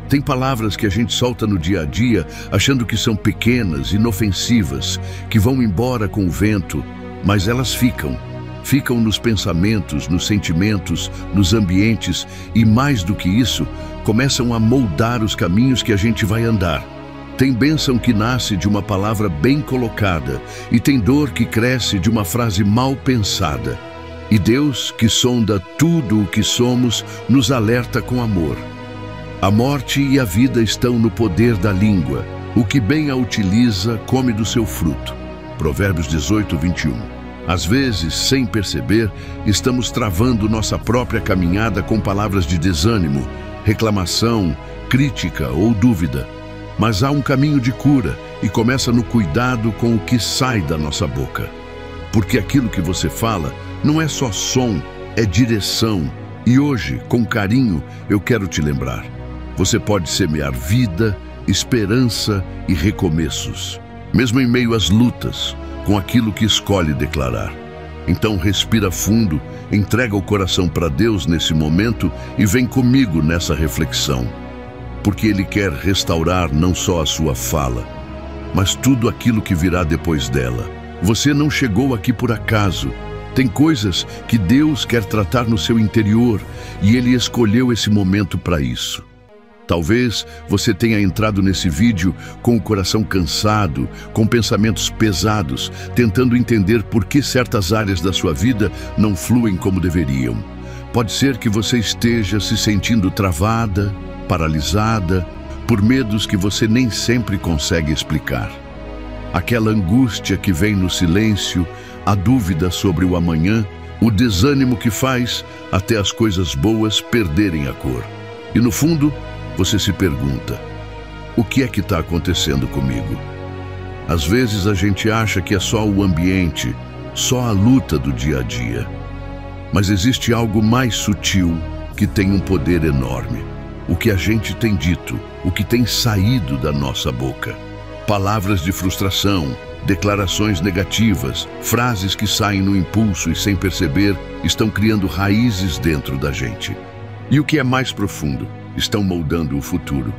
Tem palavras que a gente solta no dia a dia, achando que são pequenas, inofensivas, que vão embora com o vento, mas elas ficam. Ficam nos pensamentos, nos sentimentos, nos ambientes e, mais do que isso, começam a moldar os caminhos que a gente vai andar. Tem bênção que nasce de uma palavra bem colocada e tem dor que cresce de uma frase mal pensada. E Deus, que sonda tudo o que somos, nos alerta com amor. A morte e a vida estão no poder da língua. O que bem a utiliza, come do seu fruto. Provérbios 18, 21. Às vezes, sem perceber, estamos travando nossa própria caminhada com palavras de desânimo, reclamação, crítica ou dúvida. Mas há um caminho de cura e começa no cuidado com o que sai da nossa boca. Porque aquilo que você fala não é só som, é direção. E hoje, com carinho, eu quero te lembrar. Você pode semear vida, esperança e recomeços, mesmo em meio às lutas, com aquilo que escolhe declarar. Então respira fundo, entrega o coração para Deus nesse momento e vem comigo nessa reflexão. Porque Ele quer restaurar não só a sua fala, mas tudo aquilo que virá depois dela. Você não chegou aqui por acaso. Tem coisas que Deus quer tratar no seu interior e Ele escolheu esse momento para isso. Talvez você tenha entrado nesse vídeo com o coração cansado, com pensamentos pesados, tentando entender por que certas áreas da sua vida não fluem como deveriam. Pode ser que você esteja se sentindo travada, paralisada, por medos que você nem sempre consegue explicar. Aquela angústia que vem no silêncio, a dúvida sobre o amanhã, o desânimo que faz até as coisas boas perderem a cor. E no fundo, você se pergunta, o que é que está acontecendo comigo? Às vezes a gente acha que é só o ambiente, só a luta do dia a dia. Mas existe algo mais sutil que tem um poder enorme. O que a gente tem dito, o que tem saído da nossa boca. Palavras de frustração, declarações negativas, frases que saem no impulso e sem perceber, estão criando raízes dentro da gente. E o que é mais profundo? Estão moldando o futuro.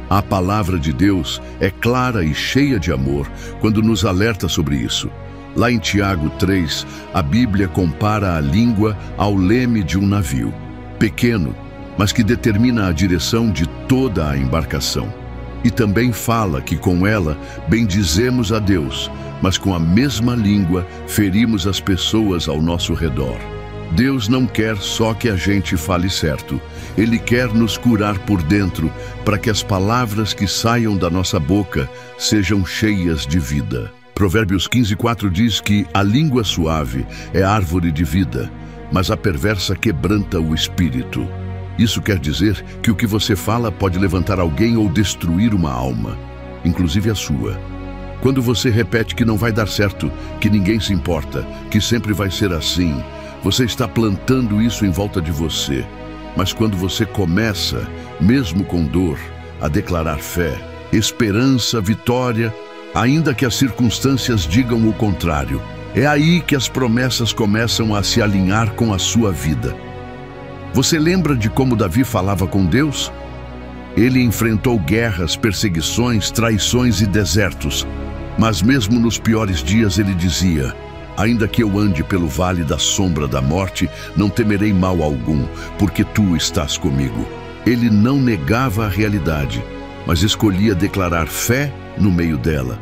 A palavra de Deus é clara e cheia de amor quando nos alerta sobre isso. Lá em Tiago 3, a Bíblia compara a língua ao leme de um navio, pequeno, mas que determina a direção de toda a embarcação. E também fala que com ela bendizemos a Deus, mas com a mesma língua ferimos as pessoas ao nosso redor. Deus não quer só que a gente fale certo. Ele quer nos curar por dentro, para que as palavras que saiam da nossa boca sejam cheias de vida. Provérbios 15:4 diz que a língua suave é árvore de vida, mas a perversa quebranta o espírito. Isso quer dizer que o que você fala pode levantar alguém ou destruir uma alma, inclusive a sua. Quando você repete que não vai dar certo, que ninguém se importa, que sempre vai ser assim, você está plantando isso em volta de você. Mas quando você começa, mesmo com dor, a declarar fé, esperança, vitória, ainda que as circunstâncias digam o contrário, é aí que as promessas começam a se alinhar com a sua vida. Você lembra de como Davi falava com Deus? Ele enfrentou guerras, perseguições, traições e desertos. Mas mesmo nos piores dias ele dizia: ainda que eu ande pelo vale da sombra da morte, não temerei mal algum, porque tu estás comigo. Ele não negava a realidade, mas escolhia declarar fé no meio dela.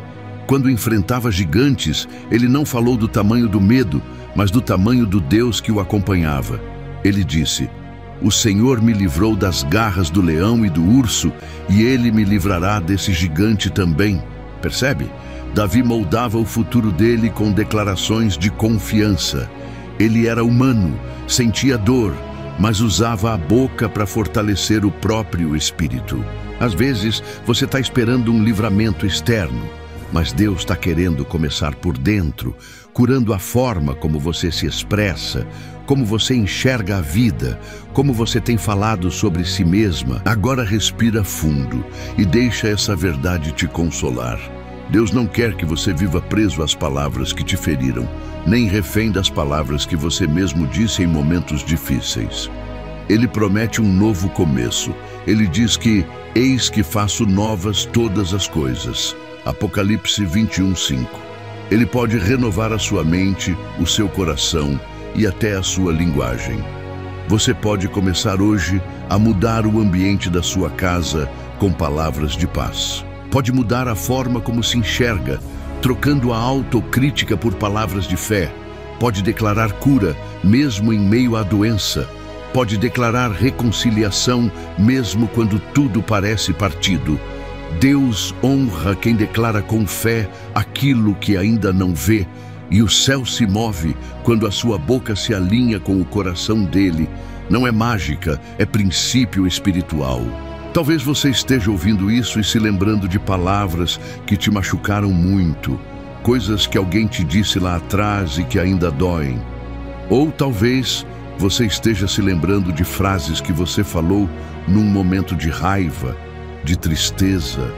Quando enfrentava gigantes, ele não falou do tamanho do medo, mas do tamanho do Deus que o acompanhava. Ele disse: o Senhor me livrou das garras do leão e do urso, e Ele me livrará desse gigante também. Percebe? Davi moldava o futuro dele com declarações de confiança. Ele era humano, sentia dor, mas usava a boca para fortalecer o próprio espírito. Às vezes, você está esperando um livramento externo, mas Deus está querendo começar por dentro, curando a forma como você se expressa, como você enxerga a vida, como você tem falado sobre si mesma. Agora respira fundo e deixa essa verdade te consolar. Deus não quer que você viva preso às palavras que te feriram, nem refém das palavras que você mesmo disse em momentos difíceis. Ele promete um novo começo. Ele diz que eis que faço novas todas as coisas. Apocalipse 21:5. Ele pode renovar a sua mente, o seu coração e até a sua linguagem. Você pode começar hoje a mudar o ambiente da sua casa com palavras de paz. Pode mudar a forma como se enxerga, trocando a autocrítica por palavras de fé. Pode declarar cura, mesmo em meio à doença. Pode declarar reconciliação, mesmo quando tudo parece partido. Deus honra quem declara com fé aquilo que ainda não vê, e o céu se move quando a sua boca se alinha com o coração dele. Não é mágica, é princípio espiritual. Talvez você esteja ouvindo isso e se lembrando de palavras que te machucaram muito, coisas que alguém te disse lá atrás e que ainda doem. Ou talvez você esteja se lembrando de frases que você falou num momento de raiva, de tristeza,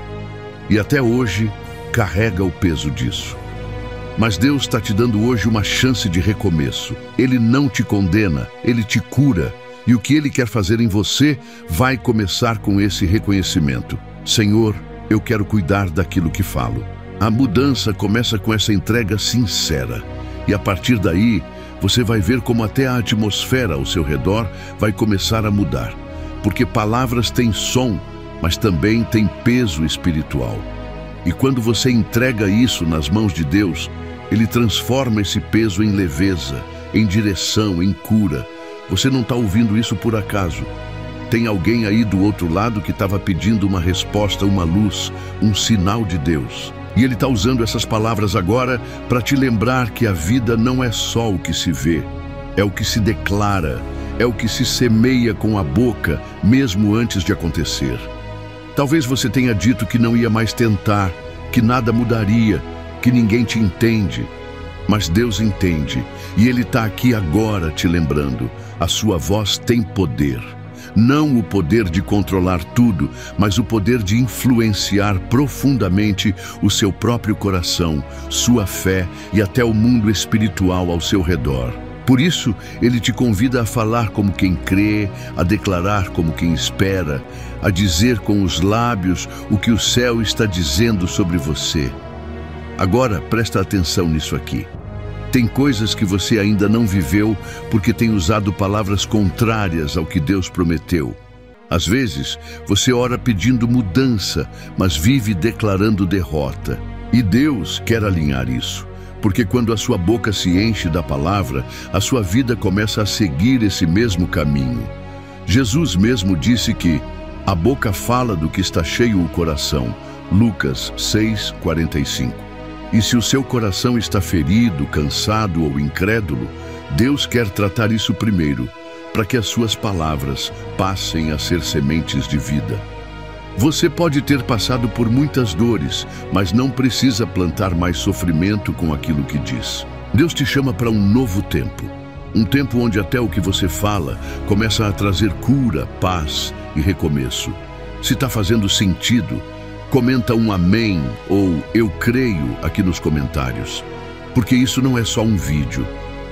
e até hoje carrega o peso disso. Mas Deus está te dando hoje uma chance de recomeço. Ele não te condena, Ele te cura. E o que Ele quer fazer em você vai começar com esse reconhecimento. Senhor, eu quero cuidar daquilo que falo. A mudança começa com essa entrega sincera. E a partir daí, você vai ver como até a atmosfera ao seu redor vai começar a mudar. Porque palavras têm som, mas também têm peso espiritual. E quando você entrega isso nas mãos de Deus, Ele transforma esse peso em leveza, em direção, em cura. Você não está ouvindo isso por acaso. Tem alguém aí do outro lado que estava pedindo uma resposta, uma luz, um sinal de Deus. E Ele está usando essas palavras agora para te lembrar que a vida não é só o que se vê, é o que se declara, é o que se semeia com a boca, mesmo antes de acontecer. Talvez você tenha dito que não ia mais tentar, que nada mudaria, que ninguém te entende. Mas Deus entende, e Ele está aqui agora te lembrando. A sua voz tem poder. Não o poder de controlar tudo, mas o poder de influenciar profundamente o seu próprio coração, sua fé e até o mundo espiritual ao seu redor. Por isso, Ele te convida a falar como quem crê, a declarar como quem espera, a dizer com os lábios o que o céu está dizendo sobre você. Agora, presta atenção nisso aqui. Tem coisas que você ainda não viveu porque tem usado palavras contrárias ao que Deus prometeu. Às vezes, você ora pedindo mudança, mas vive declarando derrota. E Deus quer alinhar isso. Porque quando a sua boca se enche da palavra, a sua vida começa a seguir esse mesmo caminho. Jesus mesmo disse que a boca fala do que está cheio o coração. Lucas 6:45. E se o seu coração está ferido, cansado ou incrédulo, Deus quer tratar isso primeiro, para que as suas palavras passem a ser sementes de vida. Você pode ter passado por muitas dores, mas não precisa plantar mais sofrimento com aquilo que diz. Deus te chama para um novo tempo. Um tempo onde até o que você fala começa a trazer cura, paz e recomeço. Se está fazendo sentido, comenta um amém ou eu creio aqui nos comentários. Porque isso não é só um vídeo,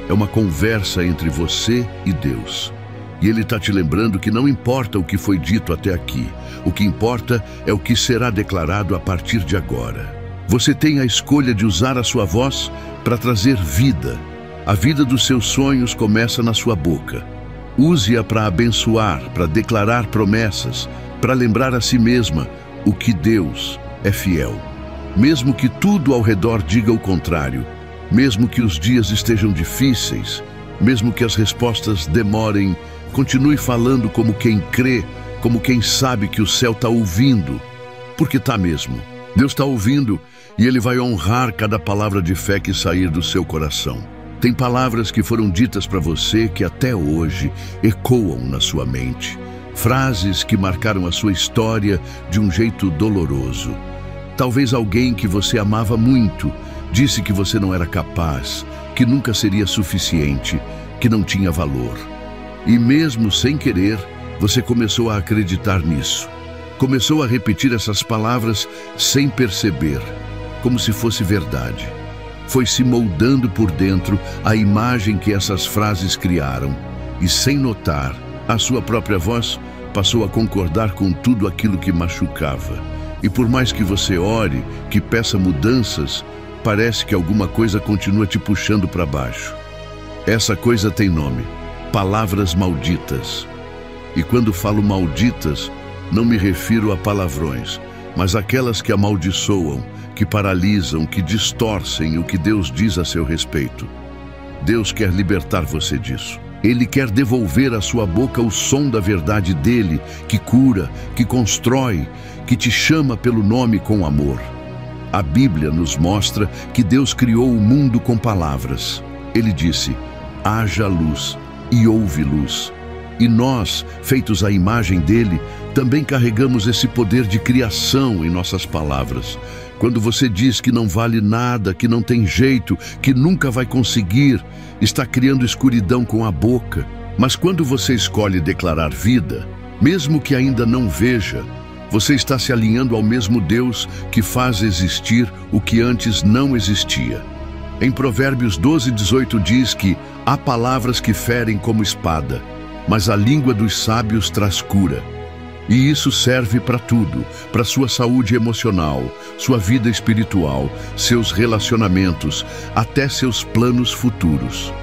é uma conversa entre você e Deus. E Ele está te lembrando que não importa o que foi dito até aqui, o que importa é o que será declarado a partir de agora. Você tem a escolha de usar a sua voz para trazer vida. A vida dos seus sonhos começa na sua boca. Use-a para abençoar, para declarar promessas, para lembrar a si mesma o que Deus é fiel. Mesmo que tudo ao redor diga o contrário, mesmo que os dias estejam difíceis, mesmo que as respostas demorem, continue falando como quem crê, como quem sabe que o céu está ouvindo, porque está mesmo. Deus está ouvindo e Ele vai honrar cada palavra de fé que sair do seu coração. Tem palavras que foram ditas para você que até hoje ecoam na sua mente. Frases que marcaram a sua história de um jeito doloroso. Talvez alguém que você amava muito disse que você não era capaz, que nunca seria suficiente, que não tinha valor. E mesmo sem querer, você começou a acreditar nisso. Começou a repetir essas palavras sem perceber, como se fosse verdade. Foi se moldando por dentro a imagem que essas frases criaram. E sem notar, A sua própria voz passou a concordar com tudo aquilo que machucava. E por mais que você ore, que peça mudanças, parece que alguma coisa continua te puxando para baixo. Essa coisa tem nome: palavras malditas. E quando falo malditas, não me refiro a palavrões, mas aquelas que amaldiçoam, que paralisam, que distorcem o que Deus diz a seu respeito. Deus quer libertar você disso. Ele quer devolver à sua boca o som da verdade dele, que cura, que constrói, que te chama pelo nome com amor. A Bíblia nos mostra que Deus criou o mundo com palavras. Ele disse: haja luz, e houve luz. E nós, feitos à imagem dele, também carregamos esse poder de criação em nossas palavras. Quando você diz que não vale nada, que não tem jeito, que nunca vai conseguir, está criando escuridão com a boca. Mas quando você escolhe declarar vida, mesmo que ainda não veja, você está se alinhando ao mesmo Deus que faz existir o que antes não existia. Em Provérbios 12:18 diz que há palavras que ferem como espada, mas a língua dos sábios traz cura. E isso serve para tudo, para sua saúde emocional, sua vida espiritual, seus relacionamentos, até seus planos futuros.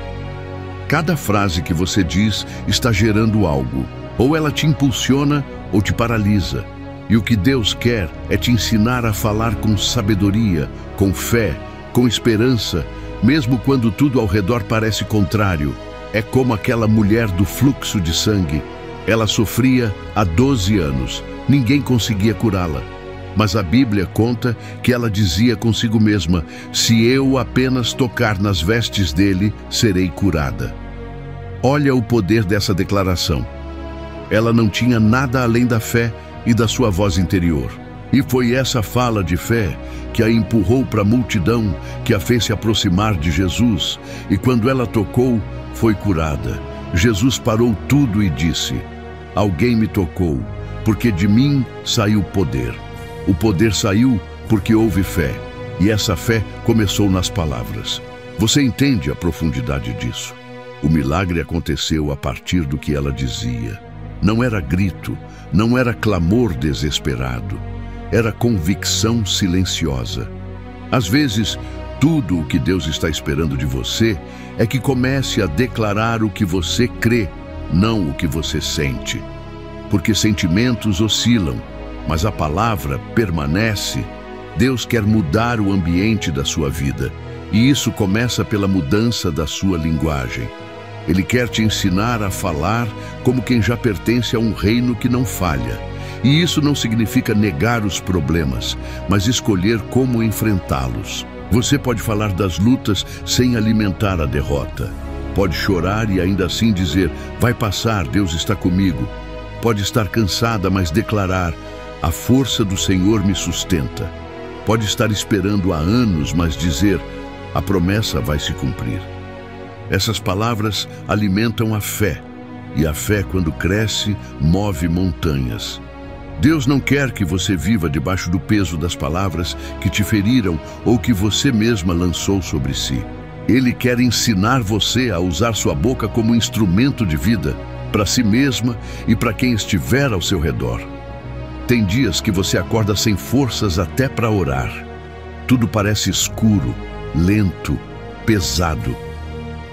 Cada frase que você diz está gerando algo. Ou ela te impulsiona ou te paralisa. E o que Deus quer é te ensinar a falar com sabedoria, com fé, com esperança, mesmo quando tudo ao redor parece contrário. É como aquela mulher do fluxo de sangue. Ela sofria há 12 anos. Ninguém conseguia curá-la. Mas a Bíblia conta que ela dizia consigo mesma: se eu apenas tocar nas vestes dele, serei curada. Olha o poder dessa declaração. Ela não tinha nada além da fé e da sua voz interior. E foi essa fala de fé que a empurrou para a multidão, que a fez se aproximar de Jesus. E quando ela tocou, foi curada. Jesus parou tudo e disse: alguém me tocou, porque de mim saiu poder. O poder saiu porque houve fé, e essa fé começou nas palavras. Você entende a profundidade disso? O milagre aconteceu a partir do que ela dizia. Não era grito, não era clamor desesperado, era convicção silenciosa. Às vezes, tudo o que Deus está esperando de você é que comece a declarar o que você crê, não o que você sente. Porque sentimentos oscilam, mas a palavra permanece. Deus quer mudar o ambiente da sua vida, e isso começa pela mudança da sua linguagem. Ele quer te ensinar a falar como quem já pertence a um reino que não falha. E isso não significa negar os problemas, mas escolher como enfrentá-los. Você pode falar das lutas sem alimentar a derrota. Pode chorar e ainda assim dizer: vai passar, Deus está comigo. Pode estar cansada, mas declarar: a força do Senhor me sustenta. Pode estar esperando há anos, mas dizer: a promessa vai se cumprir. Essas palavras alimentam a fé, e a fé, quando cresce, move montanhas. Deus não quer que você viva debaixo do peso das palavras que te feriram ou que você mesma lançou sobre si. Ele quer ensinar você a usar sua boca como instrumento de vida, para si mesma e para quem estiver ao seu redor. Tem dias que você acorda sem forças até para orar. Tudo parece escuro, lento, pesado.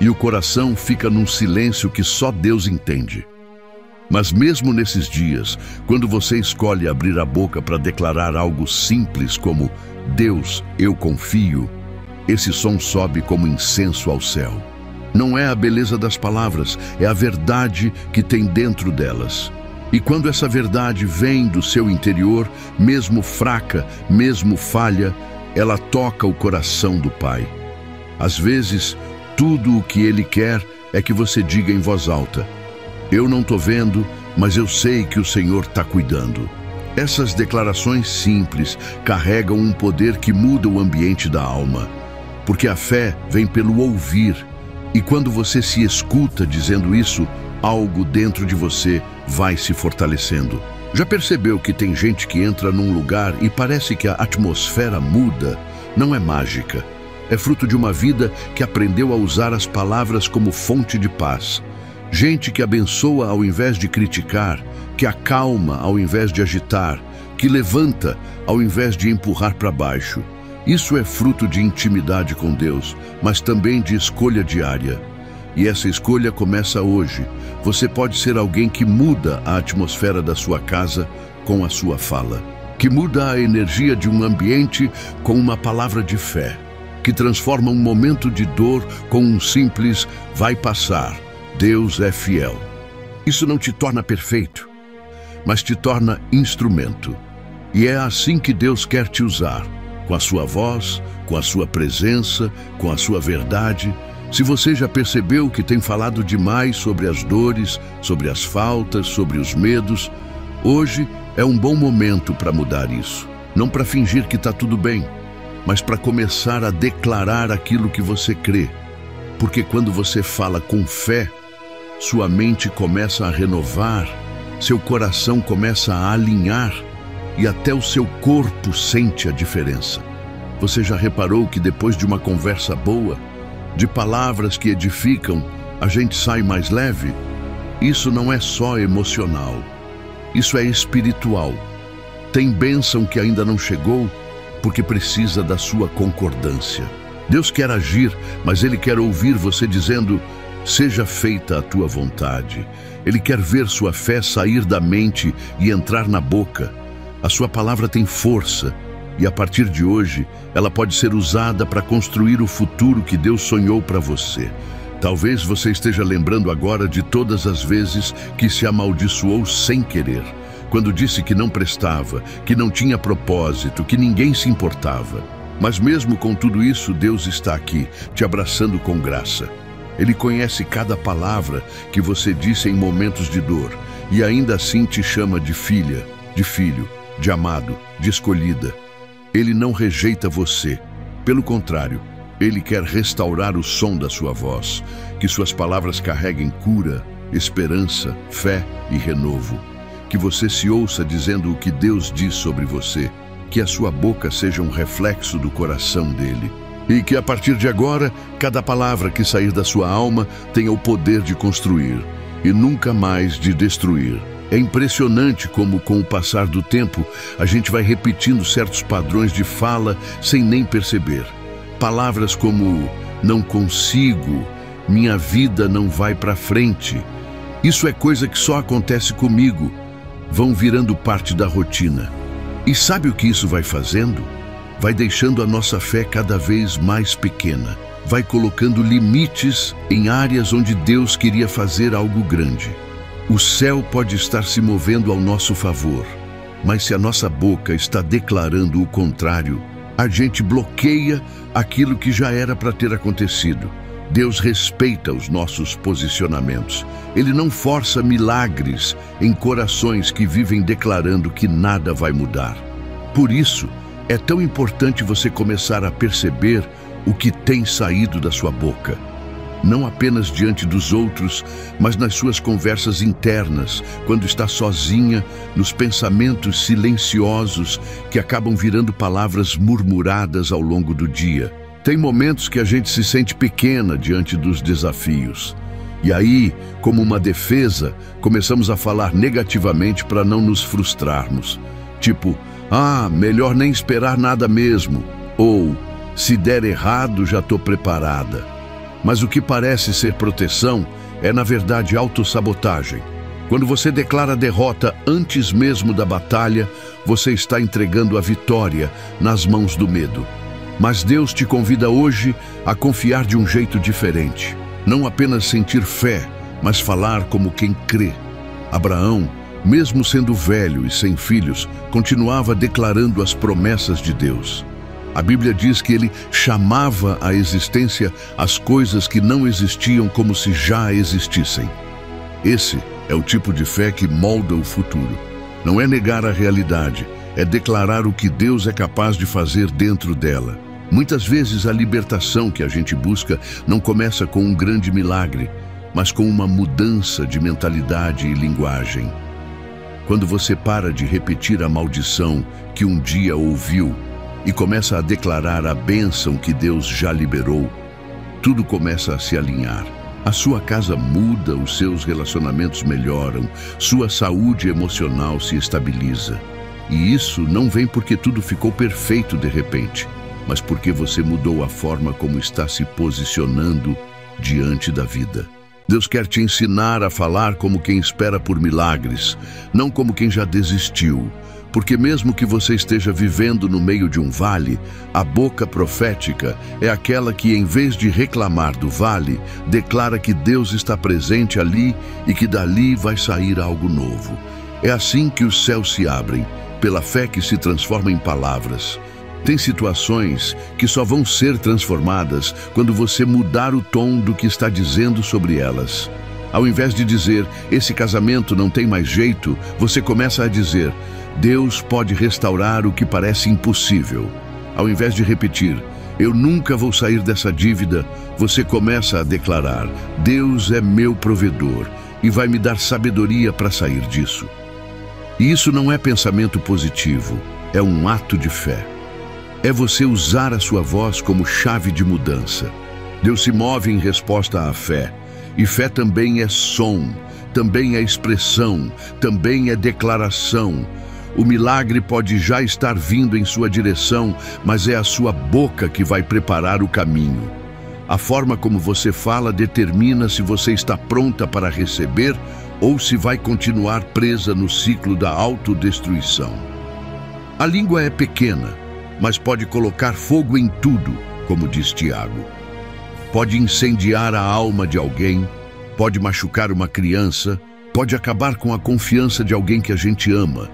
E o coração fica num silêncio que só Deus entende. Mas mesmo nesses dias, quando você escolhe abrir a boca para declarar algo simples como Deus, eu confio, esse som sobe como incenso ao céu. Não é a beleza das palavras, é a verdade que tem dentro delas. E quando essa verdade vem do seu interior, mesmo fraca, mesmo falha, ela toca o coração do Pai. Às vezes, tudo o que Ele quer é que você diga em voz alta: eu não estou vendo, mas eu sei que o Senhor está cuidando. Essas declarações simples carregam um poder que muda o ambiente da alma, porque a fé vem pelo ouvir, e quando você se escuta dizendo isso, algo dentro de você vai se fortalecendo. Já percebeu que tem gente que entra num lugar e parece que a atmosfera muda? Não é mágica. É fruto de uma vida que aprendeu a usar as palavras como fonte de paz. Gente que abençoa ao invés de criticar, que acalma ao invés de agitar, que levanta ao invés de empurrar para baixo. Isso é fruto de intimidade com Deus, mas também de escolha diária. E essa escolha começa hoje. Você pode ser alguém que muda a atmosfera da sua casa com a sua fala, que muda a energia de um ambiente com uma palavra de fé, que transforma um momento de dor com um simples "vai passar, Deus é fiel". Isso não te torna perfeito, mas te torna instrumento. E é assim que Deus quer te usar, com a sua voz, com a sua presença, com a sua verdade. Se você já percebeu que tem falado demais sobre as dores, sobre as faltas, sobre os medos, hoje é um bom momento para mudar isso. Não para fingir que está tudo bem, mas para começar a declarar aquilo que você crê. Porque quando você fala com fé, sua mente começa a renovar, seu coração começa a alinhar e até o seu corpo sente a diferença. Você já reparou que depois de uma conversa boa, de palavras que edificam, a gente sai mais leve? Isso não é só emocional, isso é espiritual. Tem bênção que ainda não chegou porque precisa da sua concordância. Deus quer agir, mas Ele quer ouvir você dizendo: seja feita a tua vontade. Ele quer ver sua fé sair da mente e entrar na boca. A sua palavra tem força e a partir de hoje ela pode ser usada para construir o futuro que Deus sonhou para você. Talvez você esteja lembrando agora de todas as vezes que se amaldiçoou sem querer, quando disse que não prestava, que não tinha propósito, que ninguém se importava. Mas mesmo com tudo isso, Deus está aqui, te abraçando com graça. Ele conhece cada palavra que você disse em momentos de dor e ainda assim te chama de filha, de filho, de amado, de escolhida. Ele não rejeita você. Pelo contrário, Ele quer restaurar o som da sua voz, que suas palavras carreguem cura, esperança, fé e renovo. Que você se ouça dizendo o que Deus diz sobre você, que a sua boca seja um reflexo do coração dele. E que a partir de agora, cada palavra que sair da sua alma tenha o poder de construir e nunca mais de destruir. É impressionante como, com o passar do tempo, a gente vai repetindo certos padrões de fala sem nem perceber. Palavras como "não consigo", "minha vida não vai para frente", "isso é coisa que só acontece comigo", vão virando parte da rotina. E sabe o que isso vai fazendo? Vai deixando a nossa fé cada vez mais pequena. Vai colocando limites em áreas onde Deus queria fazer algo grande. O céu pode estar se movendo ao nosso favor, mas se a nossa boca está declarando o contrário, a gente bloqueia aquilo que já era para ter acontecido. Deus respeita os nossos posicionamentos. Ele não força milagres em corações que vivem declarando que nada vai mudar. Por isso, é tão importante você começar a perceber o que tem saído da sua boca. Não apenas diante dos outros, mas nas suas conversas internas, quando está sozinha, nos pensamentos silenciosos que acabam virando palavras murmuradas ao longo do dia. Tem momentos que a gente se sente pequena diante dos desafios. E aí, como uma defesa, começamos a falar negativamente para não nos frustrarmos. Tipo, melhor nem esperar nada mesmo. Ou, se der errado, já estou preparada. Mas o que parece ser proteção é, na verdade, autossabotagem. Quando você declara a derrota antes mesmo da batalha, você está entregando a vitória nas mãos do medo. Mas Deus te convida hoje a confiar de um jeito diferente. Não apenas sentir fé, mas falar como quem crê. Abraão, mesmo sendo velho e sem filhos, continuava declarando as promessas de Deus. A Bíblia diz que ele chamava à existência as coisas que não existiam como se já existissem. Esse é o tipo de fé que molda o futuro. Não é negar a realidade, é declarar o que Deus é capaz de fazer dentro dela. Muitas vezes a libertação que a gente busca não começa com um grande milagre, mas com uma mudança de mentalidade e linguagem. Quando você para de repetir a maldição que um dia ouviu e começa a declarar a bênção que Deus já liberou, tudo começa a se alinhar. A sua casa muda, os seus relacionamentos melhoram, sua saúde emocional se estabiliza. E isso não vem porque tudo ficou perfeito de repente, mas porque você mudou a forma como está se posicionando diante da vida. Deus quer te ensinar a falar como quem espera por milagres, não como quem já desistiu. Porque mesmo que você esteja vivendo no meio de um vale, a boca profética é aquela que, em vez de reclamar do vale, declara que Deus está presente ali e que dali vai sair algo novo. É assim que os céus se abrem, pela fé que se transforma em palavras. Tem situações que só vão ser transformadas quando você mudar o tom do que está dizendo sobre elas. Ao invés de dizer, esse casamento não tem mais jeito, você começa a dizer, Deus pode restaurar o que parece impossível. Ao invés de repetir, eu nunca vou sair dessa dívida, você começa a declarar, Deus é meu provedor e vai me dar sabedoria para sair disso. E isso não é pensamento positivo, é um ato de fé. É você usar a sua voz como chave de mudança. Deus se move em resposta à fé. E fé também é som, também é expressão, também é declaração. O milagre pode já estar vindo em sua direção, mas é a sua boca que vai preparar o caminho. A forma como você fala determina se você está pronta para receber ou se vai continuar presa no ciclo da autodestruição. A língua é pequena, mas pode colocar fogo em tudo, como diz Tiago. Pode incendiar a alma de alguém, pode machucar uma criança, pode acabar com a confiança de alguém que a gente ama,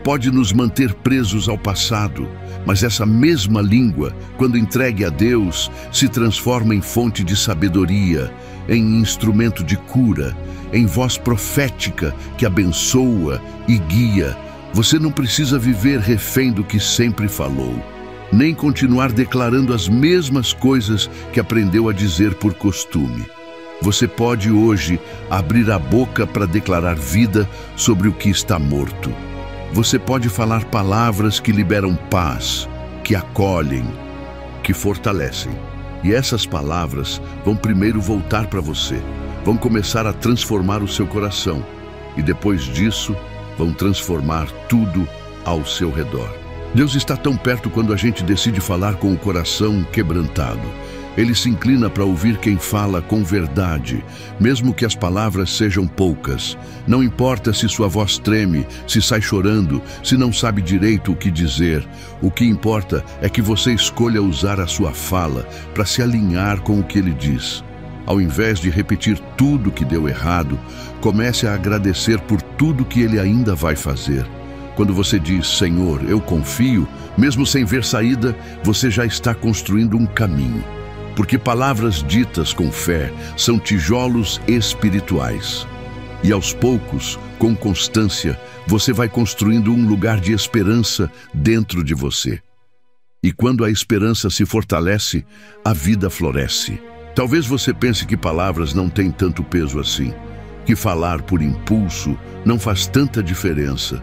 pode nos manter presos ao passado, mas essa mesma língua, quando entregue a Deus, se transforma em fonte de sabedoria, em instrumento de cura, em voz profética que abençoa e guia. Você não precisa viver refém do que sempre falou, nem continuar declarando as mesmas coisas que aprendeu a dizer por costume. Você pode hoje abrir a boca para declarar vida sobre o que está morto. Você pode falar palavras que liberam paz, que acolhem, que fortalecem. E essas palavras vão primeiro voltar para você, vão começar a transformar o seu coração e depois disso vão transformar tudo ao seu redor. Deus está tão perto quando a gente decide falar com o coração quebrantado. Ele se inclina para ouvir quem fala com verdade, mesmo que as palavras sejam poucas. Não importa se sua voz treme, se sai chorando, se não sabe direito o que dizer. O que importa é que você escolha usar a sua fala para se alinhar com o que ele diz. Ao invés de repetir tudo que deu errado, comece a agradecer por tudo que ele ainda vai fazer. Quando você diz, Senhor, eu confio, mesmo sem ver saída, você já está construindo um caminho. Porque palavras ditas com fé são tijolos espirituais. E aos poucos, com constância, você vai construindo um lugar de esperança dentro de você. E quando a esperança se fortalece, a vida floresce. Talvez você pense que palavras não têm tanto peso assim, que falar por impulso não faz tanta diferença.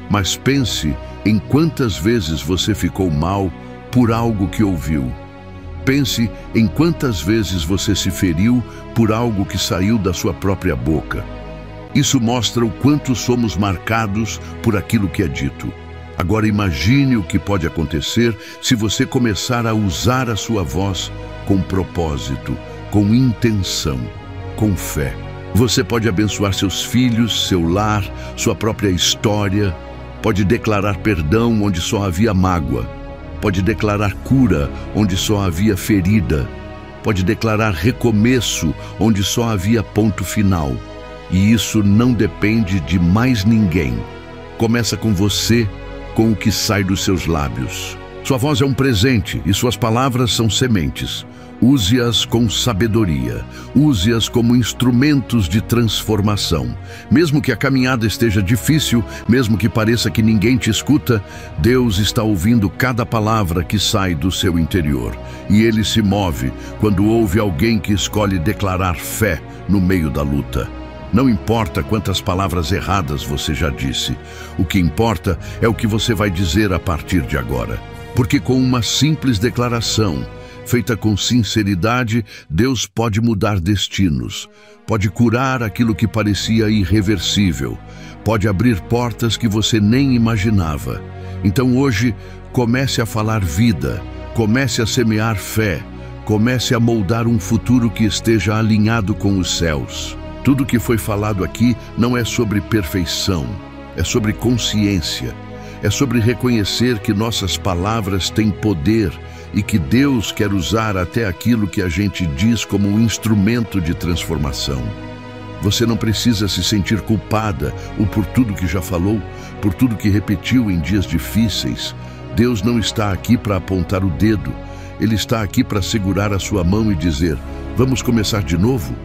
Mas pense em quantas vezes você ficou mal por algo que ouviu. Pense em quantas vezes você se feriu por algo que saiu da sua própria boca. Isso mostra o quanto somos marcados por aquilo que é dito. Agora imagine o que pode acontecer se você começar a usar a sua voz com propósito, com intenção, com fé. Você pode abençoar seus filhos, seu lar, sua própria história. Pode declarar perdão onde só havia mágoa. Pode declarar cura onde só havia ferida. Pode declarar recomeço onde só havia ponto final. E isso não depende de mais ninguém. Começa com você, com o que sai dos seus lábios. Sua voz é um presente e suas palavras são sementes. Use-as com sabedoria, use-as como instrumentos de transformação. Mesmo que a caminhada esteja difícil, mesmo que pareça que ninguém te escuta, Deus está ouvindo cada palavra que sai do seu interior. E Ele se move quando ouve alguém que escolhe declarar fé no meio da luta. Não importa quantas palavras erradas você já disse, o que importa é o que você vai dizer a partir de agora. Porque com uma simples declaração, feita com sinceridade, Deus pode mudar destinos, pode curar aquilo que parecia irreversível, pode abrir portas que você nem imaginava. Então hoje, comece a falar vida, comece a semear fé, comece a moldar um futuro que esteja alinhado com os céus. Tudo que foi falado aqui não é sobre perfeição, é sobre consciência, é sobre reconhecer que nossas palavras têm poder e que Deus quer usar até aquilo que a gente diz como um instrumento de transformação. Você não precisa se sentir culpada ou por tudo que já falou, por tudo que repetiu em dias difíceis. Deus não está aqui para apontar o dedo. Ele está aqui para segurar a sua mão e dizer: vamos começar de novo?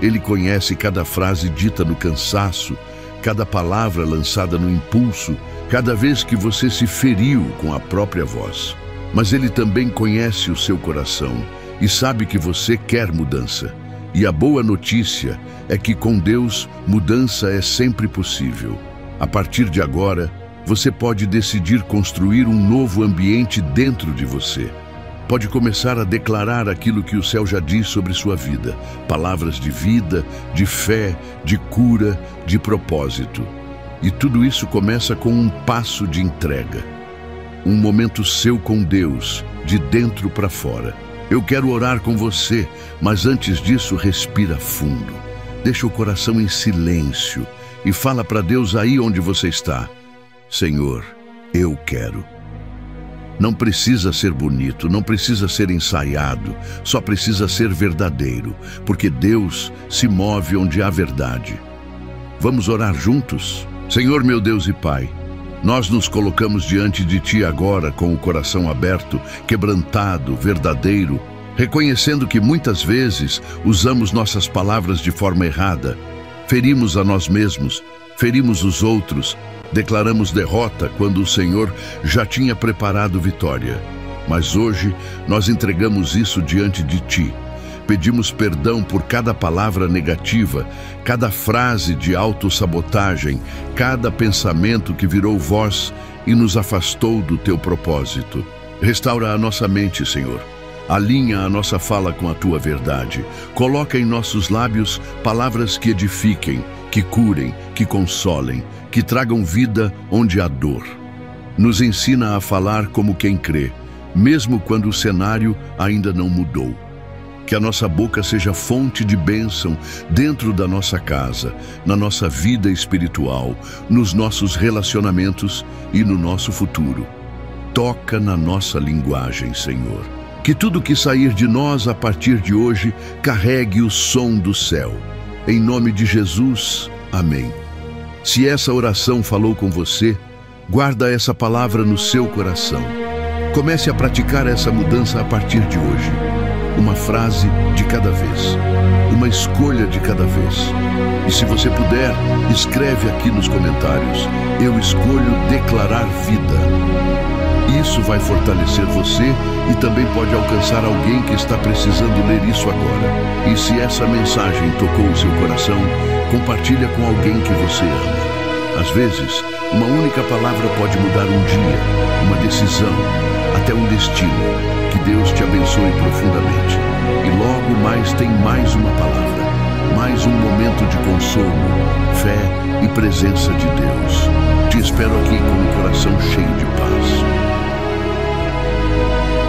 Ele conhece cada frase dita no cansaço, cada palavra lançada no impulso, cada vez que você se feriu com a própria voz. Mas Ele também conhece o seu coração e sabe que você quer mudança. E a boa notícia é que com Deus, mudança é sempre possível. A partir de agora, você pode decidir construir um novo ambiente dentro de você. Pode começar a declarar aquilo que o céu já diz sobre sua vida. Palavras de vida, de fé, de cura, de propósito. E tudo isso começa com um passo de entrega. Um momento seu com Deus, de dentro para fora. Eu quero orar com você, mas antes disso, respira fundo. Deixa o coração em silêncio e fala para Deus aí onde você está: Senhor, eu quero. Não precisa ser bonito, não precisa ser ensaiado, só precisa ser verdadeiro, porque Deus se move onde há verdade. Vamos orar juntos? Senhor, meu Deus e Pai, nós nos colocamos diante de Ti agora com o coração aberto, quebrantado, verdadeiro, reconhecendo que muitas vezes usamos nossas palavras de forma errada, ferimos a nós mesmos, ferimos os outros, declaramos derrota quando o Senhor já tinha preparado vitória. Mas hoje nós entregamos isso diante de Ti. Pedimos perdão por cada palavra negativa, cada frase de autossabotagem, cada pensamento que virou voz e nos afastou do Teu propósito. Restaura a nossa mente, Senhor. Alinha a nossa fala com a Tua verdade. Coloca em nossos lábios palavras que edifiquem, que curem, que consolem, que tragam vida onde há dor. Nos ensina a falar como quem crê, mesmo quando o cenário ainda não mudou. Que a nossa boca seja fonte de bênção dentro da nossa casa, na nossa vida espiritual, nos nossos relacionamentos e no nosso futuro. Toca na nossa linguagem, Senhor. Que tudo que sair de nós a partir de hoje carregue o som do céu. Em nome de Jesus, amém. Se essa oração falou com você, guarda essa palavra no seu coração. Comece a praticar essa mudança a partir de hoje. Uma frase de cada vez, uma escolha de cada vez. E se você puder, escreve aqui nos comentários: eu escolho declarar vida. Isso vai fortalecer você e também pode alcançar alguém que está precisando ler isso agora. E se essa mensagem tocou o seu coração, compartilha com alguém que você ama. Às vezes, uma única palavra pode mudar um dia, uma decisão, até um destino. Que Deus te abençoe profundamente. E logo mais tem mais uma palavra, mais um momento de consolo, fé e presença de Deus. Te espero aqui com um coração cheio de paz.